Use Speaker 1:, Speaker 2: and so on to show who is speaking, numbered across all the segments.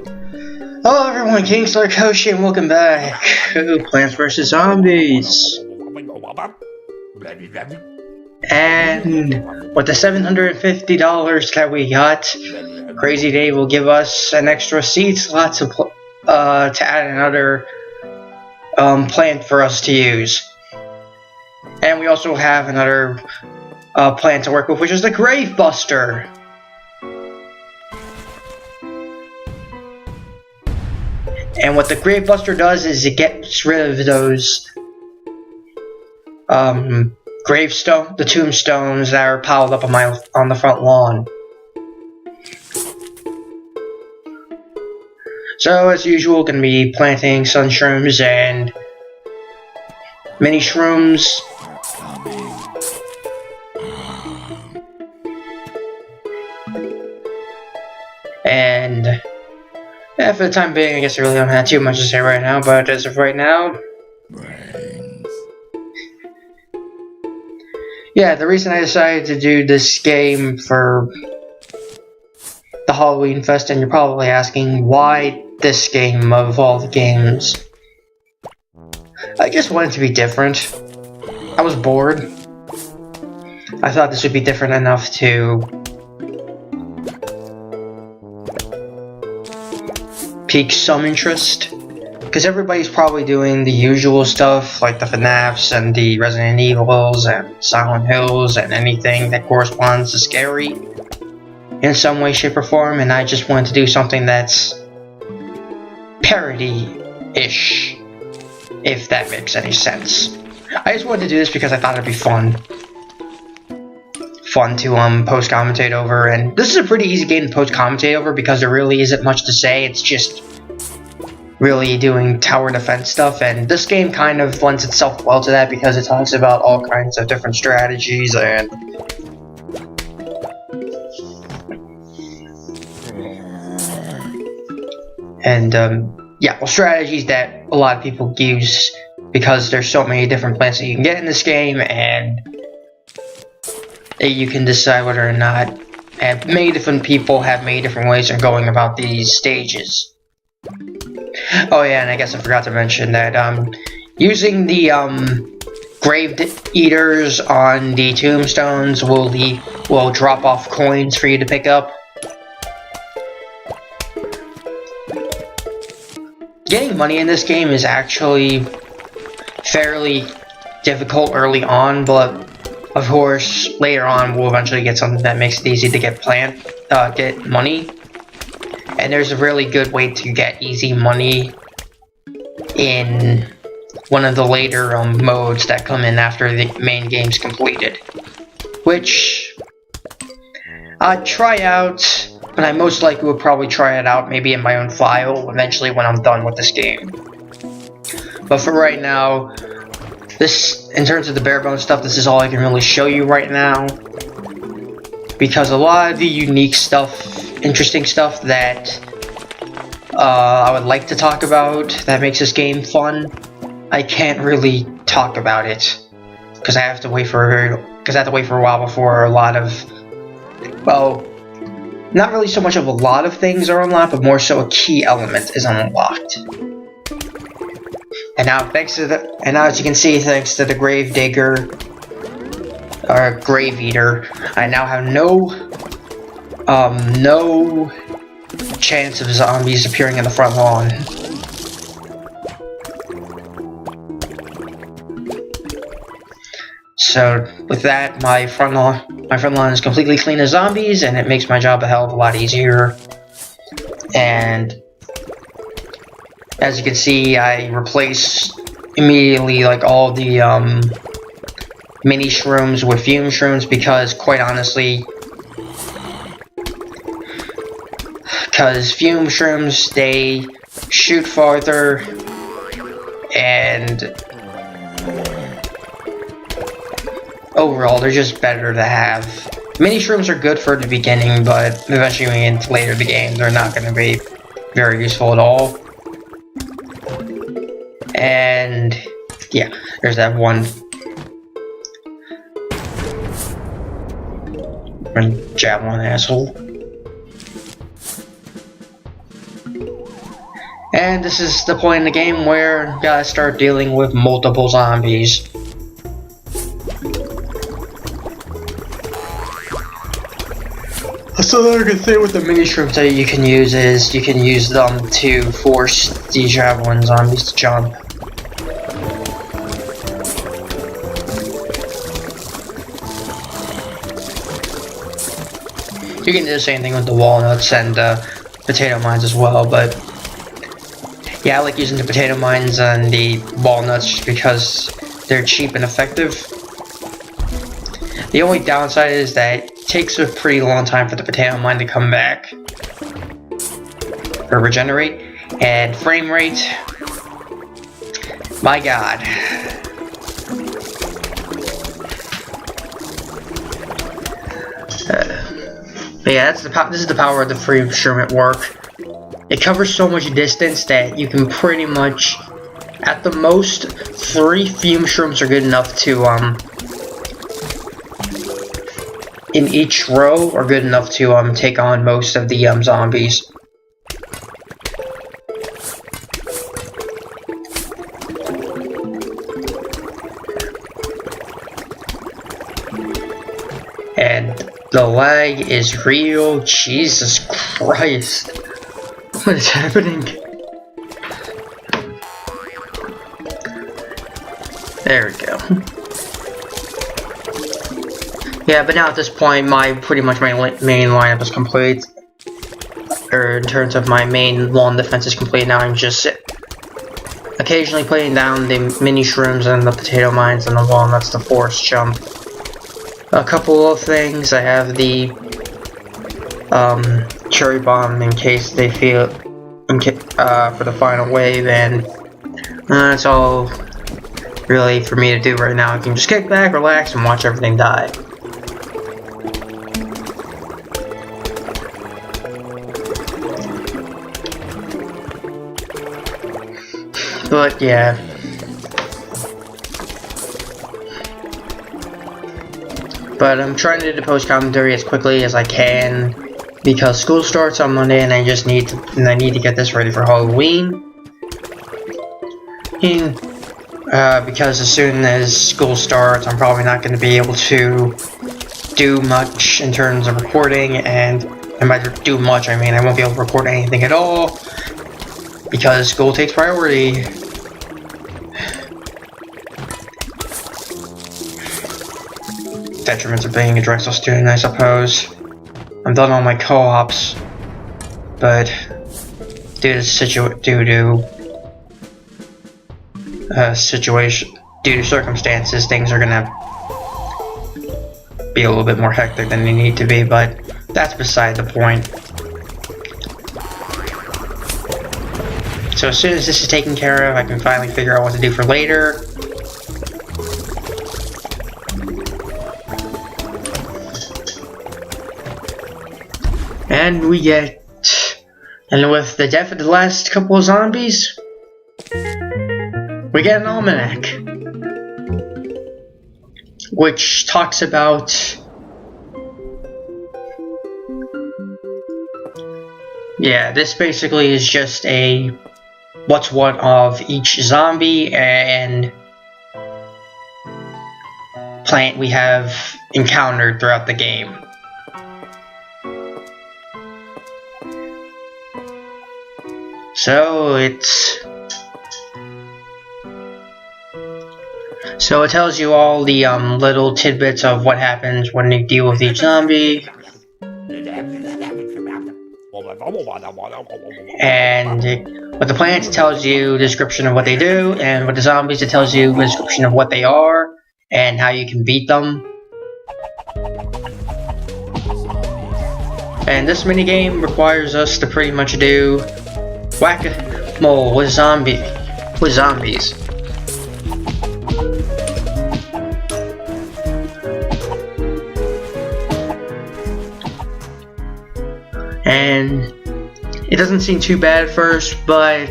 Speaker 1: Hello everyone, KingslayerKoshy, and welcome back to Plants vs. Zombies. And with the $750 that we got, Crazy Dave will give us an extra seat slot to add another plant for us to use. And we also have another plant to work with, which is the Grave Buster. And what the Grave Buster does is it gets rid of those the tombstones that are piled up on the front lawn. So as usual, gonna be planting sun shrooms and mini shrooms. And yeah, for the time being, I guess I really don't have too much to say right now, but as of right now... Yeah, the reason I decided to do this game for the Halloween Fest, and you're probably asking, why this game of all the games? I just wanted to be different. I was bored. I thought this would be different enough to pique some interest, because everybody's probably doing the usual stuff like the FNAFs and the Resident Evils and Silent Hills and anything that corresponds to scary in some way, shape, or form, and I just wanted to do something that's parody-ish, if that makes any sense. I just wanted to do this because I thought it'd be fun to post-commentate over, and this is a pretty easy game to post-commentate over because there really isn't much to say. It's just really doing tower defense stuff, and this game kind of lends itself well to that because it talks about all kinds of different strategies strategies that a lot of people use because there's so many different plants that you can get in this game, and you can decide whether or not, and many different people have many different ways of going about these stages. Oh yeah, and I guess I forgot to mention that using the grave eaters on the tombstones will drop off coins for you to pick up. Getting money in this game is actually fairly difficult early on, but of course, later on, we'll eventually get something that makes it easy to get money. And there's a really good way to get easy money in one of the later modes that come in after the main game's completed. Which I'd try out, but I most likely would probably try it out maybe in my own file eventually when I'm done with this game. But for right now, in terms of the bare bones stuff, this is all I can really show you right now, because a lot of the unique stuff, interesting stuff that I would like to talk about that makes this game fun, I can't really talk about it because I have to wait for a while before a lot of, well, not really so much of a lot of things are unlocked, but more so a key element is unlocked. And now, as you can see, thanks to the Grave Digger, or Grave Eater, I now have no chance of zombies appearing in the front lawn. So, with that, my front lawn is completely clean of zombies, and it makes my job a hell of a lot easier. And as you can see, I replaced immediately like all the mini shrooms with fume shrooms because, quite honestly, fume shrooms, they shoot farther, and overall they're just better to have. Mini shrooms are good for the beginning, but eventually when you get into later the game, they're not going to be very useful at all. And yeah, there's that one. Jab one asshole. And this is the point in the game where you gotta start dealing with multiple zombies. So another good thing with the mini shrooms that you can use is you can use them to force the javelin zombies to jump. You can do the same thing with the walnuts and potato mines as well, but yeah, I like using the potato mines and the walnuts just because they're cheap and effective. The only downside is that it takes a pretty long time for the potato mine to come back or regenerate, and frame rate, my god. But yeah, this is the power of the free shroom at work. It covers so much distance that you can pretty much, at the most, 3 fume shrooms are good enough to, in each row, are good enough to, take on most of the, zombies. And the lag is real, Jesus Christ. What is happening? There we go. Yeah, but now at this point, pretty much my main lineup is complete. Or in terms of my main lawn defense is complete. Now I'm just occasionally putting down the mini shrooms and the potato mines and the walnuts to force jump. A couple of things. I have the cherry bomb in case they feel for the final wave, and that's all really for me to do right now. I can just kick back, relax, and watch everything die. But yeah. But I'm trying to do the post commentary as quickly as I can because school starts on Monday, and I need to get this ready for Halloween. Because as soon as school starts, I'm probably not going to be able to do much in terms of recording, and by do much, I mean I won't be able to record anything at all because school takes priority. Detriments of being a Drexel student, I suppose. I'm done all my co-ops, but due to circumstances, things are gonna be a little bit more hectic than they need to be, but that's beside the point. So as soon as this is taken care of, I can finally figure out what to do for later. And with the death of the last couple of zombies, we get an almanac, which talks about, yeah, this basically is just a what's what of each zombie and plant we have encountered throughout the game. So it tells you all the little tidbits of what happens when you deal with each zombie. And with the plants, it tells you a description of what they do, and with the zombies, it tells you a description of what they are and how you can beat them. And this minigame requires us to pretty much do whack-a-mole with zombies. And it doesn't seem too bad at first, but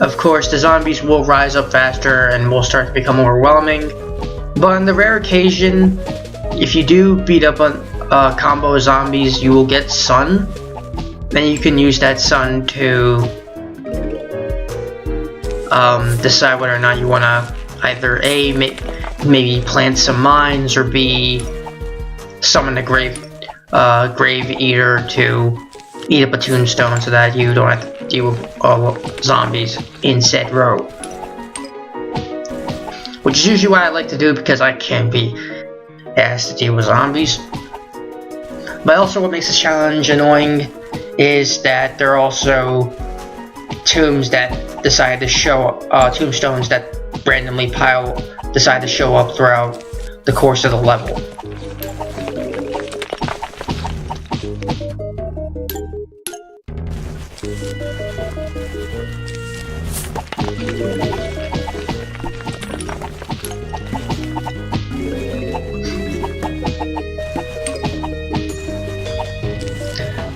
Speaker 1: of course the zombies will rise up faster and will start to become overwhelming. But on the rare occasion, if you do beat up on combo zombies, you will get sun. then you can use that sun to decide whether or not you want to either A, maybe plant some mines, or B, summon a grave eater to eat up a tombstone so that you don't have to deal with zombies in said row. Which is usually what I like to do because I can't be asked to deal with zombies. But also what makes this challenge annoying is that there are also tombstones that randomly decide to show up throughout the course of the level.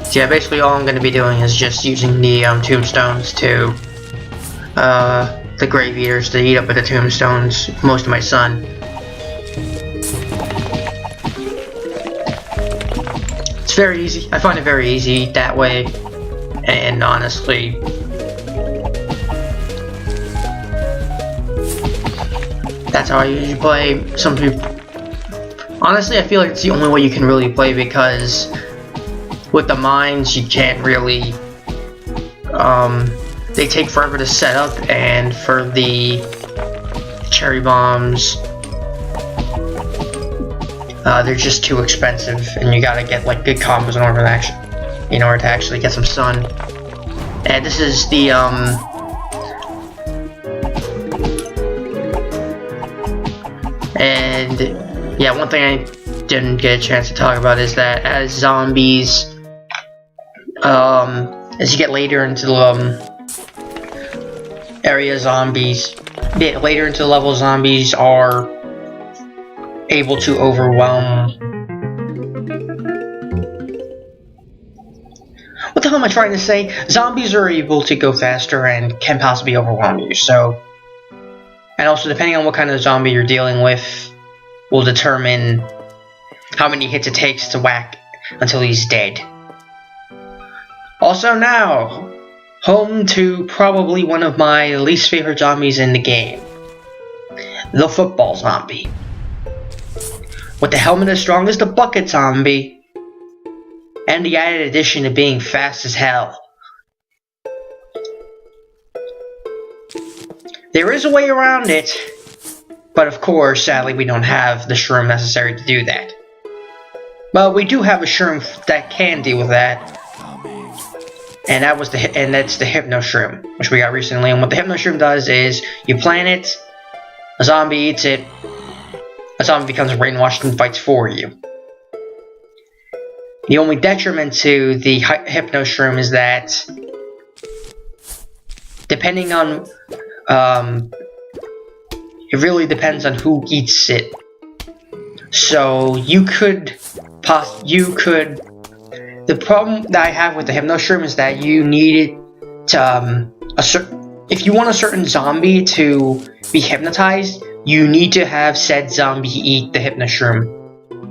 Speaker 1: So yeah, basically all I'm going to be doing is just using the tombstones to the grave eaters to eat up at the tombstones most of my sun. It's very easy. I find it very easy that way, and honestly, that's how I usually play. Some people, honestly, I feel like it's the only way you can really play, because with the mines you can't really, they take forever to set up, and for the cherry bombs, they're just too expensive, and you gotta get like good combos in order to actually get some sun. And this is the and yeah, one thing I didn't get a chance to talk about is that as zombies, as you get later into the later into the level, zombies are able to overwhelm. What the hell am I trying to say? Zombies are able to go faster and can possibly overwhelm you. So, and also depending on what kind of zombie you're dealing with, will determine how many hits it takes to whack until he's dead. Also now, home to probably one of my least favorite zombies in the game, the football zombie. With the helmet as strong as the bucket zombie, and the added addition of being fast as hell. There is a way around it, but of course, sadly, we don't have the shroom necessary to do that. But we do have a shroom that can deal with that, and that's the Hypno Shroom, which we got recently. And what the Hypno Shroom does is you plant it, a zombie eats it, a zombie becomes brainwashed and fights for you. The only detriment to the Hypno Shroom is that, depending on, it really depends on who eats it. So the problem that I have with the Hypno Shroom is that you need it to, if you want a certain zombie to be hypnotized, you need to have said zombie eat the Hypno Shroom.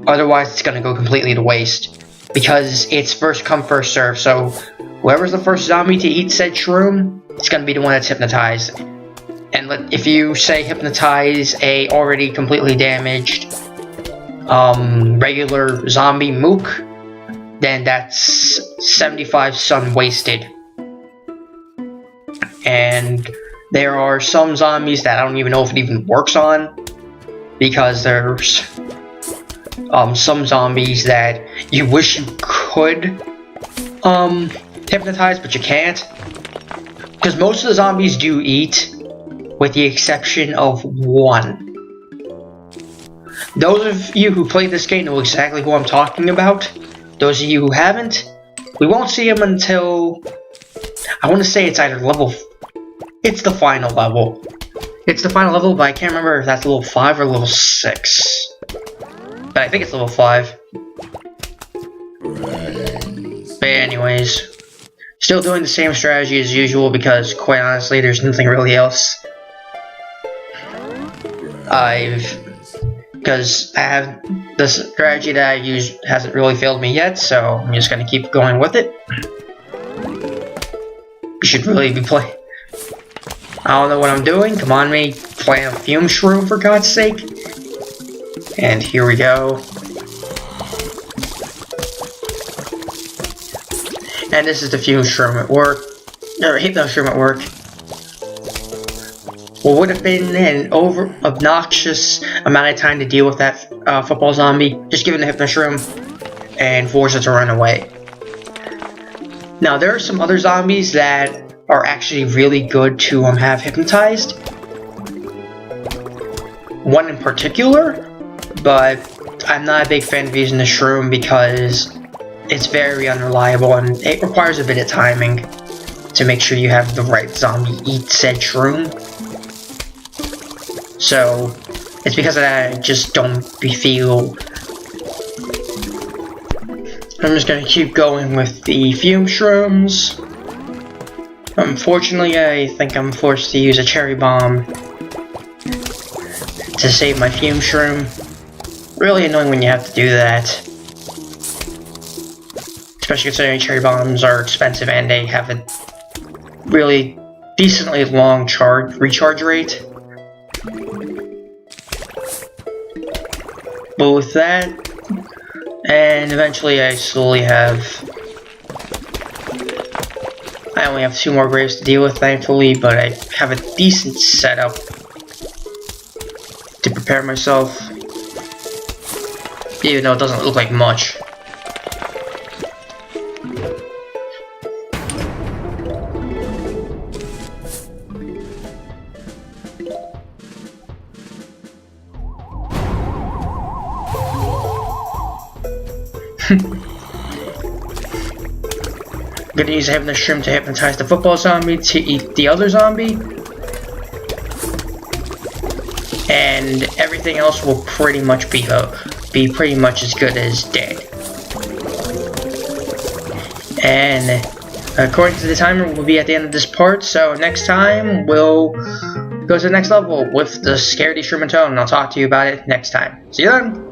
Speaker 1: Otherwise, it's going to go completely to waste, because it's first come, first serve. So whoever's the first zombie to eat said shroom, it's going to be the one that's hypnotized. And if you say hypnotize a already completely damaged regular zombie mook, then that's 75 sun wasted. And there are some zombies that I don't even know if it even works on, because there's some zombies that you wish you could hypnotize, but you can't, because most of the zombies do eat, with the exception of one. Those of you who played this game know exactly who I'm talking about. Those of you who haven't, we won't see him until, I want to say it's either it's the final level. It's the final level, but I can't remember if that's level 5 or level 6. But I think it's level 5. But anyways, still doing the same strategy as usual, because quite honestly, there's nothing really else. Because I have the strategy that I use hasn't really failed me yet, so I'm just gonna keep going with it. should really be playing. I don't know what I'm doing. Come on, me. Playing a fume shroom for God's sake. And here we go. And this is the fume shroom at work. Or hypno shroom at work. What would have been an obnoxious amount of time to deal with that football zombie, just give it the hypno shroom and force it to run away. Now there are some other zombies that are actually really good to have hypnotized. One in particular, but I'm not a big fan of using the shroom because it's very unreliable and it requires a bit of timing to make sure you have the right zombie eat said shroom. So it's because of that I just don't feel. I'm just gonna keep going with the fume shrooms. Unfortunately, I think I'm forced to use a cherry bomb to save my fume shroom. Really annoying when you have to do that. Especially considering cherry bombs are expensive and they have a really decently long recharge rate. But with that, and eventually I only have 2 more graves to deal with, thankfully, but I have a decent setup to prepare myself, even though it doesn't look like much. I'm gonna use hypno shroom to hypnotize the football zombie to eat the other zombie. And everything else will pretty much be pretty much as good as dead. And according to the timer, we'll be at the end of this part, so next time we'll go to the next level with the Scaredy Shroom and Tone, and I'll talk to you about it next time. See you then!